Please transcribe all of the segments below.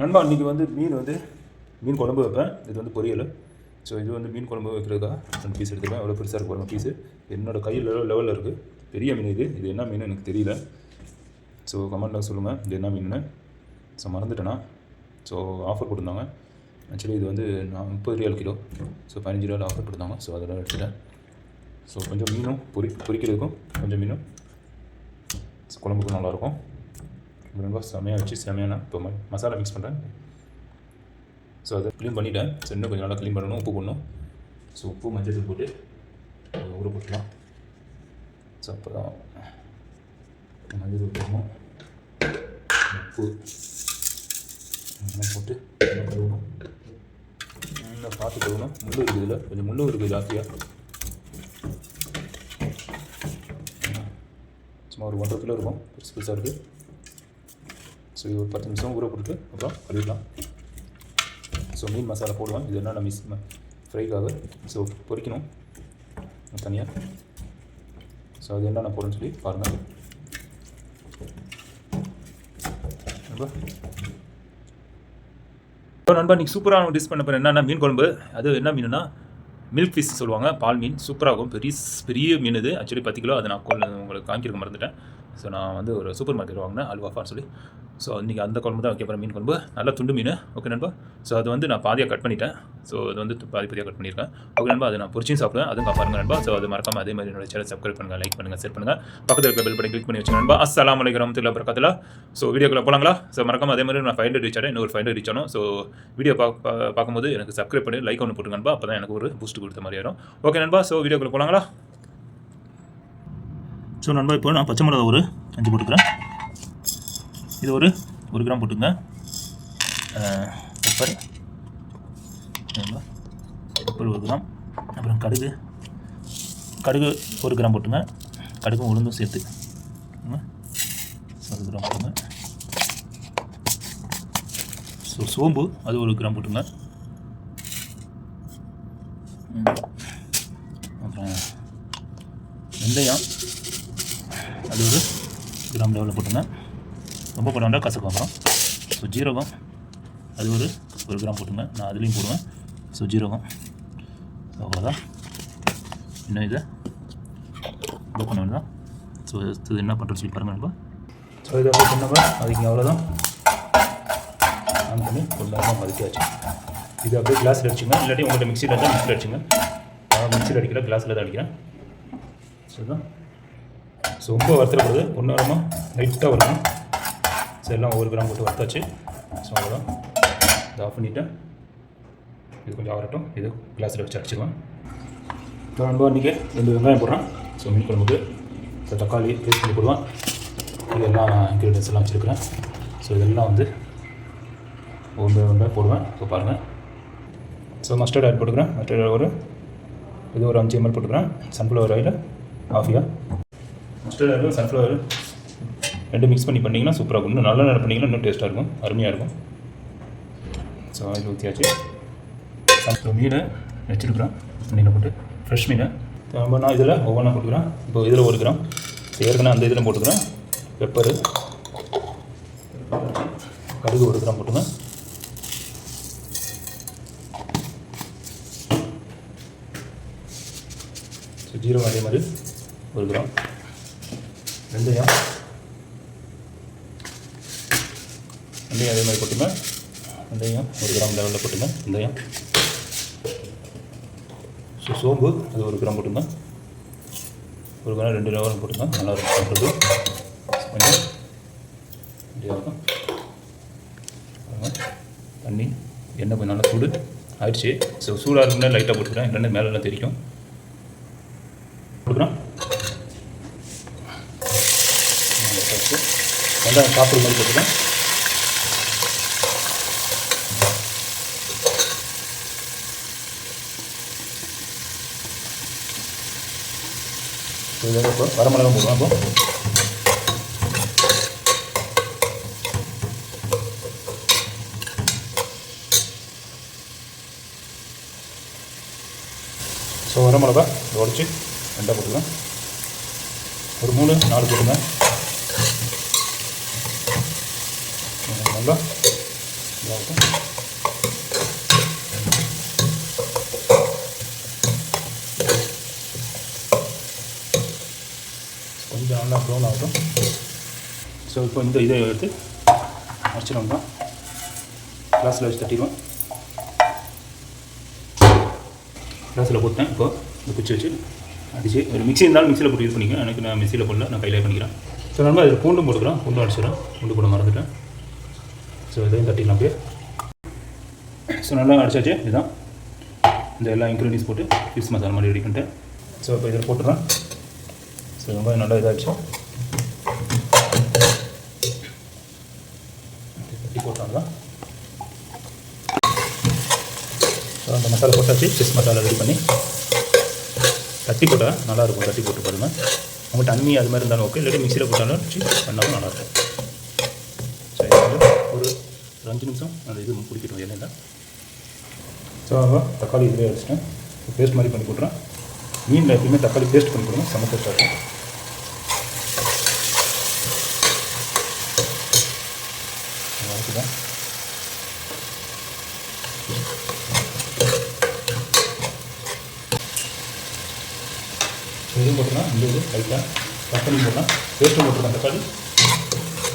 நண்பா இன்றைக்கி வந்து மீன் குழம்பு வைப்பேன். இது வந்து பொரியல். ஸோ இது வந்து மீன் குழம்பு வைக்கிறதுக்காக 2 பீஸ் எடுத்துருவேன். எவ்வளோ பெருசாக இருக்கு பாருங்கள் பீஸு. என்னோடய கையில் லெவலில் இருக்குது. பெரிய மீன் இது என்ன மீன் எனக்கு தெரியல. ஸோ கமெண்ட்டில் சொல்லுங்கள் இது என்ன மீன். ஸோ மறந்துட்டேனா. ஸோ ஆஃபர் போட்டிருந்தாங்க. ஆக்சுவலி இது வந்து நான் 30 ரியால் கிலோ. ஸோ 15 ரியால் ஆஃபர் போட்டிருந்தாங்க. ஸோ அதெல்லாம் எடுத்துட்டேன். ஸோ கொஞ்சம் மீனும் பொரிக்கிறதுக்கும் கொஞ்சம் மீனும் குழம்புக்கும் நல்லாயிருக்கும். ரொம்ப செமையாக வச்சு செமையான இப்போ மசாலா மிக்ஸ் பண்ணுறேன். ஸோ அதை க்ளீன் பண்ணிவிட்டேன். ஸோ இன்னும் கொஞ்சம் நல்லா க்ளீன் பண்ணணும். உப்பு போடணும். ஸோ உப்பு மஞ்சள் போட்டு ஊற போட்டுக்கலாம். ஸோ அப்போ தான் மஞ்சள் போடணும். உப்பு போட்டு கழுவணும். நல்லா பார்த்து கழுவணும். முள் இருக்குது இதில் கொஞ்சம் முள்ளும் இருக்குது ஜாஸ்தியாக. சும்மா ஒரு 1.5 கிலோ இருக்கும். பெருசாக இருக்குது. ஸோ இது ஒரு 10 நிமிஷம் ஊற போட்டுட்டு அப்புறம் கழுவிடலாம். ஸோ மீன் மசாலா போடுவேன். இது என்னென்ன ஃப்ரைக்காக. ஸோ பொரிக்கணும் தனியாக. ஸோ அது என்னென்ன போடுன்னு சொல்லி பாருங்கள். நண்பா இன்றைக்கி சூப்பராக டிஷ் பண்ண போகிறேன். என்னென்ன மீன் குழம்பு. அது என்ன மீனுன்னா மில்க் ஃபிஷ் சொல்லுவாங்க. பால் மீன் சூப்பராகும். பெரிய மீன் இது. Actually 10 kilo. அதை நான் உங்களுக்கு காமிக்கிறதுக்கு மறந்துட்டேன். ஸோ நான் வந்து ஒரு சூப்பர் மார்க்கெட் வாங்கினேன் அல்வாஃபான்னு சொல்லி. ஸோ இன்றைக்கி அந்த குழம்பு தான் வைக்க போகிறேன். மீன் குழம்பு நல்லா துண்டு மீன். ஓகே நண்பா. ஸோ அது வந்து நான் பாதியாக கட் பண்ணிட்டேன். ஸோ அது வந்து பாதியாக கட் பண்ணியிருக்கேன். ஓகே நண்பா. அதை நான் பொரிச்சியும் சாப்பிடுவேன். அதுவும் பாருங்கள் நண்பா. ஸோ அது மறக்காமல் அதே மாதிரி என்னோட சேனல் சப்ஸ்கிரைப் பண்ணுங்கள், லைக் பண்ணுங்கள், ஷேர் பண்ணுங்கள். பக்கத்தில் இருக்க பெல் பட்டன் கிளிக் பண்ணி வச்சுக்கோங்க நண்பா. அஸ்ஸலாமு அலைக்கும் வரஹ்மத்துல்லாஹி வபரகாத்துஹு. ஸோ வீடியோக்குள்ளே போகலாங்களா. ஸோ மறக்காமல் அதே மாதிரி நான் 500 ரீச் ஆகிறேன். இன்னொரு 500 ரீச் ஆகணும். ஸோ வீடியோ பார்க்கும்போது எனக்கு சப்ஸ்கிரைப் பண்ணி லைக் ஒன்று போட்டுங்க நண்பா. அப்போ தான் எனக்கு ஒரு பூஸ்ட் கொடுத்த மாதிரி ஆயிரும். ஓகே நண்பா. ஸோ வீடியோக்குள்ளே போகலாங்களா. ஸோ நண்பா இப்போ நான் பச்சை மிளகா ஒரு 5 போட்டுக்கிறேன். இது ஒரு 1 கிராம் போட்டுங்க. Pepper 1 gram. அப்புறம் கடுகு 1 கிராம் போட்டுங்க. கடுகும் உளுந்தும் சேர்த்து 1 கிராம் போட்டுங்க. ஸோ சோம்பு அது 1 கிராம் போட்டுங்க. அப்புறம் வெந்தயம் அது 1 கிராம் லெவலில் போட்டுங்க. ரொம்ப போட வேண்டாம், கசக்கும். அப்புறம் ஸோ ஜீரகம் அது 1 கிராம் போட்டுங்க. நான் அதுலேயும் போடுவேன். ஸோ ஜீரகம் அவ்வளோதான். இன்னும் இதை இது பண்ண வேண்டாம். ஸோ இது என்ன பண்ணுறது சொல்லி பாருங்கள் நண்பா. ஸோ இதை அப்படி பண்ணாமல் அதுக்கு அவ்வளோதான். ஆன் பண்ணி கொஞ்சம் மதிக்காச்சு. இது அப்படியே கிளாஸில் அடிச்சுங்க. இல்லாட்டி உங்கள்கிட்ட மிக்சியில் இருந்தால் மிக்சியில் அடிச்சுங்க. நான் மிக்சியில் அடிக்கல, கிளாஸில் தான் அடிக்கிறேன். ஸோ தான் ஸோ ரொம்ப வறுத்துறது ஒன்றுரமாக லைட்டாக வரணும். ஸோ எல்லாம் 1 கிராம் போட்டு வறுத்தாச்சு. ஸோ அவ்வளோதான். இதை ஆஃப் பண்ணிவிட்டேன். இது கொஞ்சம் ஆகட்டும். இது கிளாஸில் வச்சு அடிச்சுக்குவேன். இப்போ நண்பா இன்றைக்கி 2 வெங்காயம் போடுறேன். ஸோ மீன் குழம்புக்கு. ஸோ தக்காளி பேஸ்ட் பண்ணி போடுவேன். இதெல்லாம் இன்க்ரீடியன்ஸ் எல்லாம் வச்சுருக்கிறேன். ஸோ இதெல்லாம் வந்து ஒன்று போடுவேன். ஸோ பாருங்கள். ஸோ மஸ்டர்ட் ஆயில் போட்டுக்கிறேன். மஸ்டர்ட் ஆயில் இது ஒரு 5 ml போட்டுக்கிறேன். சன்ஃப்ளவர் ஆயில் ஆஃபியா. மஸ்டர்ட் ஆயில் சன்ஃப்ளவர் 2 மிக்ஸ் பண்ணிங்கன்னா சூப்பராக இருக்கும். இன்னும் நல்லா பண்ணிங்கன்னா இன்னும் டேஸ்ட்டாக இருக்கும், அருமையாக இருக்கும். ஸோ ஆயில் ஊற்றியாச்சு. மீன் வச்சுருக்குறேன். மீனை போட்டு ஃப்ரெஷ் மீன் நம்ம நான் இதில் ஒவ்வொன்றா போட்டுக்கிறேன். இப்போ இதில் 1 கிராம் ஏற்கனவே அந்த இதில் போட்டுக்கிறேன். பெப்பரு கடுகு 1 கிராம் போட்டுங்க. ஸோ ஜீரகம் அதே மாதிரி 1 கிராம். வெந்தயம் அதே மாதிரி போட்டுங்க. வெந்தயம் 1 கிராம் லெவலில் போட்டுங்க. வெந்தயம். ஸோ சோம்பு அது 1 கிராம் போட்டுங்க. 1 கிராம் 2 லெவலும் போட்டுங்க. நல்லா இருக்கும் சாப்பிட்றது. கொஞ்சம் ரெடியாக இருக்கும். தண்ணி எண்ணெய் கொஞ்சம் நல்லா சூடு ஆயிடுச்சு. ஸோ சூடாக இருக்குன்னா லைட்டாக போட்டுக்கிறேன். இல்லைன்னா மேலெல்லாம் தெரிக்கும். போட்டுக்கிறேன். வெங்காயம் சாப்பிட்ற மாதிரி போட்டுக்கிறேன். இப்போ வரமிளகாய் போடுவோம். அப்போ ஸோ வரமிளகா உடச்சி 2 போட்டுக்கலாம். ஒரு 3-4 போட்டுங்க. நல்லா ஆகட்டும். கொஞ்சம் நல்லா ப்ரௌன் ஆகட்டும். ஸோ இப்போ இந்த இதை எடுத்து அரைச்சிடும் தான் கிளாஸில் வச்சு தட்டிடுவேன். கிளாஸில் போட்டேன். இப்போ இந்த குச்சி வச்சு அடிச்சு ஒரு மிக்ஸி இருந்தாலும் மிக்சியில் போட்டு யூஸ் பண்ணிக்கிறேன். எனக்கு நான் மிக்சியில் போடல, நான் கையிலே பண்ணிக்கிறேன். ஸோ நம்ம அதில் பூண்டும் போட்டுக்கிறேன். பூண்டும் அடிச்சிடறேன். பூண்டு போட மறந்துட்டேன். ஸோ இதையும் தட்டிக்கலாம் அப்படியே. ஸோ நல்லா அடிச்சாச்சு. இதுதான் இந்த எல்லா இன்க்ரீடியன்ஸ் போட்டு ஃபிஷ் மசாலா மாதிரி ரெடி பண்ணிட்டேன். ஸோ இப்போ இதில் போட்டுறேன். ஸோ வெங்காயம் நல்லா இதாகிடுச்சு. தட்டி போட்டாங்க. ஸோ அந்த மசாலா போட்டாச்சு. ஃபிஷ் மசாலா ரெடி பண்ணி தட்டி போட்டால் நல்லாயிருக்கும். தட்டி போட்டு பாருங்கள். உங்கள்கிட்ட தண்ணி அது மாதிரி இருந்தாலும் ஓகே, இல்லாட்டி மிக்சியில் போட்டாலும் வச்சு பண்ணாலும் நல்லாயிருக்கும். சரி, ஒரு 5 நிமிஷம் அந்த இது குடிக்கிட்டோம் எண்ணெயில். ஸோ தக்காளி இதிலே அடிச்சிட்டேன். பேஸ்ட் மாதிரி பண்ணி போட்டுறேன். மீனில் எப்பயுமே தக்காளி பேஸ்ட் பண்ணி போடுங்க, செம்ம டேஸ்ட்டாக இருக்கும். அதுதான் இதுவும் போட்டுருக்கேன். இந்த இது லைட்டாக கட் பண்ணி போட்டேன். பேஸ்ட்டும் போட்டுருக்கேன். தக்காளி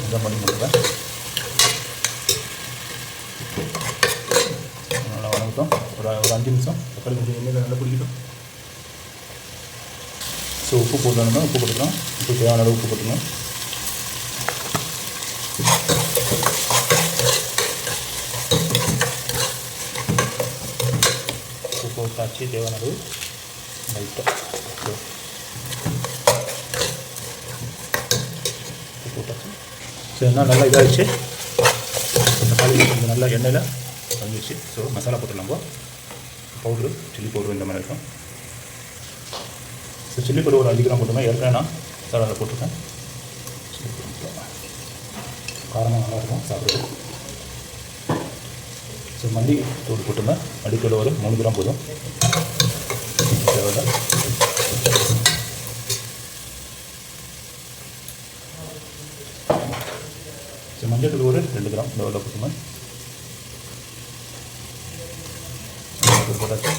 இதான் பண்ணி போட்டுருக்கேன். நல்லா வணங்கட்டும். ஒரு 5 நிமிஷம் தக்காளி கொஞ்சம் எண்ணெயில் நல்லா பிடிக்கட்டும். ஸோ உப்பு போடணும்னா உப்பு போட்டுக்கலாம். உப்பு தேவையான அளவு உப்பு போட்டுக்கலாம். உப்பு போட்டாச்சு தேவையான அளவு லைட்டாக. போட்டாச்சு. ஸோ என்ன நல்லா இதாகிடுச்சு. தக்காளி கொஞ்சம் நல்லா எண்ணெயில் வந்துடுச்சு. ஸோ மசாலா போட்டுடலாம். பவுட்ரு சில்லி பவுட்ரு இந்த மாதிரி இருக்கும். ஸோ சில்லி பவுடர் ஒரு 5 கிராம் போட்டுருந்தேன். ஏற்கனவே நான் மசாலாவில் போட்டிருக்கேன். காரமாக நல்லாயிருக்கும் சாப்பிடுறது. ஸோ மல்லி தூள் போட்டுருந்தேன். மல்லித்தூள் ஒரு 3 கிராம் போதும். தேவையில்லை. ஸோ மஞ்சள் தூள் ஒரு 2 கிராம் இந்த போட்டுருந்தேன். போட்டாச்சு.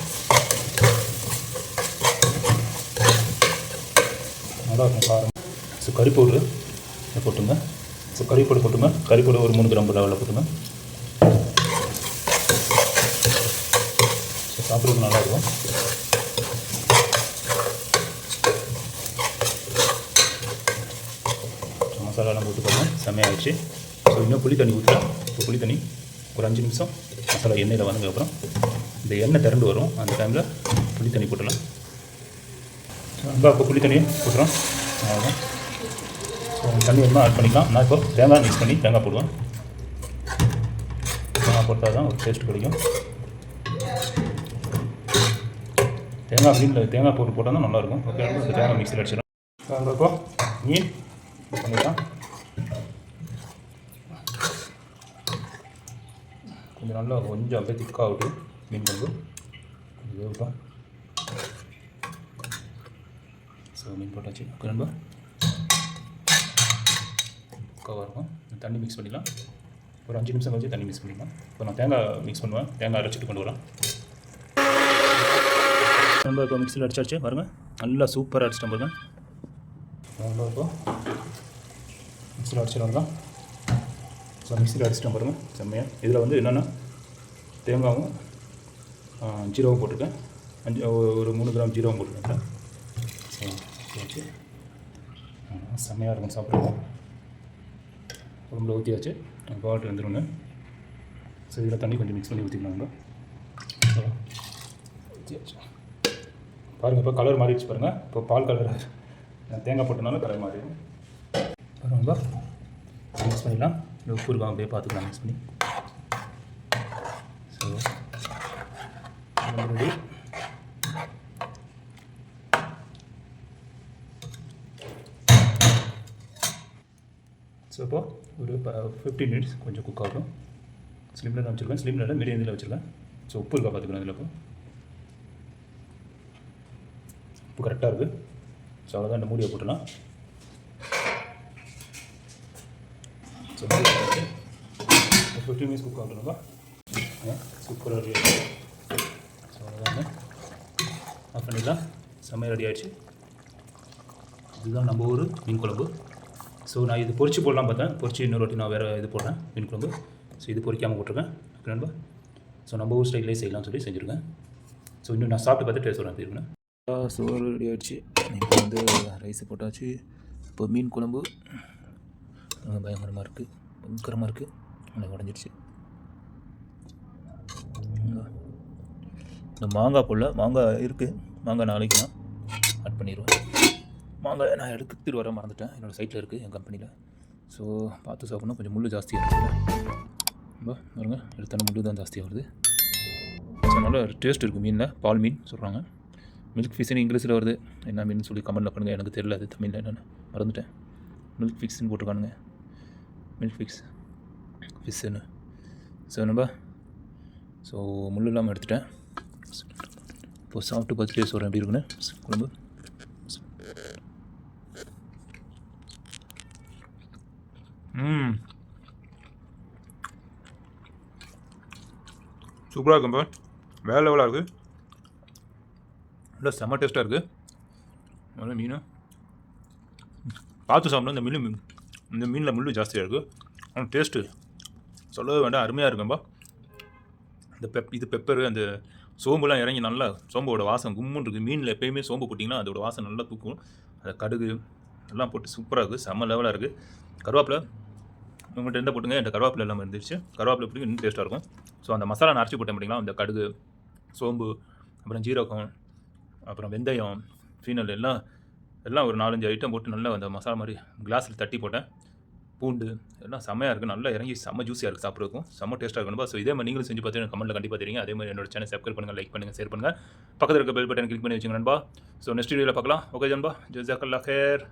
நல்லாயிருக்கும் காரம். ஸோ கறி பவுட்ரு போட்டுங்க. ஸோ கறி பவுடர் போட்டுங்க. கறி பவுடர் ஒரு 3 கிராம் லெவலில் போட்டுங்க. ஸோ சாப்பிட்றதுக்கு நல்லாயிருக்கும். மசாலாலாம் போட்டு பாருங்கள், செம்மையாகிடுச்சு. ஸோ இன்னும் புளி தண்ணி ஊற்றலாம். இப்போ புளி தண்ணி ஒரு 5 நிமிஷம் மசாலா எண்ணெயில் வந்ததுக்கப்புறம் இந்த எண்ணெய் திரண்டு வரும். அந்த டைமில் புளி தண்ணி போட்டுடலாம். நம்ம இப்போ புளி தண்ணியை போட்டுறோம். அவ்வளோதான். ஸோ தண்ணி வேணுமா ஆட் பண்ணிக்கலாம். நான் இப்போ தேங்காய் மிக்ஸ் பண்ணி தேங்காய் போடுவேன். தேங்காய் போட்டால் தான் ஒரு டேஸ்ட் கிடைக்கும். தேங்காய் அப்படின்னு தேங்காய் போட்டு போட்டால் தான் நல்லாயிருக்கும். ஓகே, இந்த தேங்காய் மிக்ஸில் அடிச்சிடலாம். இப்போ மீன் பண்ணிடலாம். கொஞ்சம் நல்லா கொஞ்சம் அப்படியே திக்காகட்டு மீன் வந்து கொஞ்சம் வேகட்டும். ஸோ மீன் போட்டாச்சு. ரொம்ப திக்காக இருக்கும். தண்ணி மிக்ஸ் பண்ணிடலாம். ஒரு 5 நிமிஷம் கழிச்சு தண்ணி மிக்ஸ் பண்ணிடலாம். இப்போ நான் தேங்காய் மிக்ஸ் பண்ணுவேன். தேங்காய் அரைச்சிட்டு கொண்டு வரலாம். நம்ம இப்போ மிக்ஸில் அடிச்சாச்சு பாருங்கள். நல்லா சூப்பராக அடிச்சிட்டோம் பாருங்கள். நல்லா இப்போ மிக்ஸில் அடிச்சிடும் தான். ஸோ மிக்ஸில் அடிச்சிட்டோம் பாருங்கள் செம்மையாக. இதில் வந்து என்னென்னா தேங்காயும் ஜீரகம் போட்டிருக்கேன். ஒரு 3 கிராம் ஜீரகம் போட்டிருக்கேன். ஸோ வச்சு செம்மையாக இருக்கும் சாப்பிட்றோம். உடம்புல ஊற்றியாச்சு. பாட்டு வந்துடுங்க. ஸோ இதில் தண்ணி கொஞ்சம் மிக்ஸ் பண்ணி ஊற்றிக்கலாங்க. ஸோ ஊற்றியாச்சு பாருங்கள். இப்போ கலர் மாறிடுச்சு பாருங்கள். இப்போ பால் கலர் தேங்காய் போட்டனால கலர் மாறிடும் பாருங்க. மிக்ஸ் பண்ணிடலாம். உப்பு இருக்கா அப்படியே பார்த்துக்கலாம் மிக்ஸ் பண்ணி. So ready. ஸோ இப்போ ஒரு 15 மினிட்ஸ் கொஞ்சம் குக் ஆகும். ஸ்லிமில் தான் வச்சுருக்கேன். ஸ்லிமில் இல்லை, மீடியம் இதில் வச்சுருக்கேன். ஸோ உப்பு இருக்கா பார்த்துக்கலாம். இதில் இப்போ உப்பு கரெக்டாக இருக்குது. ஸோ அவ்வளோதான். இந்த மூடியை போட்டுலாம். ஸோ 15 மினிட்ஸ் குக் ஆகணும்பா. சூப்பராக ரெடி ஆகிடுச்சு. ஸோ அதான் ஆஃப் பண்ணிடலாம். செம்மையாக ரெடி ஆகிடுச்சு. இதுதான் நம்ம ஊர் மீன் குழம்பு. ஸோ நான் இது பொரிச்சு போடலாம் பார்த்தேன். பொரிச்சு இன்னொரு வாட்டி நான் வேறு இது போடுறேன் மீன் குழம்பு. ஸோ இது பொரிக்காமல் போட்டிருக்கேன் நண்பா. ஸோ நம்ம ஊர் ஸ்டைல்லே செய்யலாம்னு சொல்லி செஞ்சுருக்கேன். ஸோ இன்னும் நான் சாப்பிட்டு பார்த்து டேஸ்ட் சொல்கிறேன் இருக்குண்ணா. சோறு ரெடி ஆகிடுச்சு. இப்போ வந்து ரைஸு போட்டாச்சு. இப்போ மீன் குழம்பு பயங்கரமாக இருக்குது, பயங்கரமாக இருக்குது. எனக்கு உடஞ்சிடுச்சு. இந்த மாங்காய் போடல, மாங்காய் இருக்குது. மாங்காய் நாளைக்கு நான் ஆட் பண்ணிடுவேன். மாங்காய் நான் எடுத்துகிட்டு வர மறந்துட்டேன். என்னோடய சைட்டில் இருக்குது என் கம்பெனியில். ஸோ பார்த்து சாப்பிட்ணும். கொஞ்சம் முள் ஜாஸ்தியாக இருக்குது. ரொம்ப பாருங்க, எடுத்தான முள் தான் ஜாஸ்தியாக வருது. ஸோ நல்ல டேஸ்ட் இருக்குது மீனில். பால் மீன் சொல்கிறாங்க. மில்க் ஃபிஷ்ஷுன்னு இங்கிலீஷில் வருது. என்ன மீன் சொல்லி கமெண்ட்டில் பண்ணுங்கள். எனக்கு தெரியல அது தமிழில் என்னென்னு மறந்துட்டேன். மில்க் ஃபிஷ்ஷுன்னு போட்டிருக்கானுங்க. மில்க் ஃபிஷ்ஷுன்னு. ஸோ நம்ம ஸோ முள் இல்லாமல் எடுத்துட்டேன். இப்போது சாப்பிட்டு பார்த்து டேஸ்ட் வரேன் எப்படி இருக்குன்னு குழம்பு. சூப்பராக இருக்கும்பா. வேறு லெவலாக இருக்குது. நல்லா செம்ம டேஸ்ட்டாக இருக்குது. நல்லா மீன் பார்த்து சாப்பிடணும். இந்த மீனில் முள் ஜாஸ்தியாக இருக்குது. ஆனால் டேஸ்ட்டு சொல்லவே வேண்டாம், அருமையாக இருக்கும்பா. இது பெப்பரு, அந்த சோம்புலாம் இறங்கி நல்லா சோம்போட வாசம் கும்முன்னு இருக்குது. மீனில் எப்போயுமே சோம்பு போட்டிங்கன்னா அதோட வாசம் நல்லா தூக்கும். அதை கடுகு எல்லாம் போட்டு சூப்பராக இருக்குது. செம்ம லெவலாக இருக்குது. கருவேப்பிலை உங்கள்கிட்ட எந்த போட்டுங்க. என்கிட்ட கருவேப்பிலை எல்லாம் இருந்துச்சு. கருவேப்பிலை பிடிக்கும், இன்னும் டேஸ்ட்டாக இருக்கும். ஸோ அந்த மசாலா நான் அரைச்சி போட்டேன் பார்த்தீங்களா, அந்த கடுகு, சோம்பு, அப்புறம் ஜீரகம், அப்புறம் வெந்தயம், ஃபீனல் எல்லாம் ஒரு 4-5 ஐட்டம் போட்டு நல்லா அந்த மசாலா மாதிரி கிளாஸில் தட்டி போட்டேன். பூண்டு எல்லாம் செம்மையாக இருக்குது. நல்லா இறங்கி செம்ம ஜூஸியாக இருக்குது. சாப்பிட்றதுக்கும் செம்ம டேஸ்ட்டாக இருக்கணும்பா. ஸோ இதே மாதிரி நீங்களும் செஞ்சு பார்த்து எனக்கு கமெண்ட்டில் கண்டிப்பாக தெரியுங்க. அதே மாதிரி என்னோட சேனல் சப்ஸ்கிரைப் பண்ணுங்கள், லைக் பண்ணுங்கள், ஷேர் பண்ணுங்கள். பக்கத்தில் இருக்க பெல் பட்டன் கிளிக் பண்ணி வச்சுங்க நண்பா. ஸோ நெக்ஸ்ட் வீடியோவில் பார்க்கலாம். ஓகே நண்பா, ஜஸாக்கல்லாஹ் ஹைர்.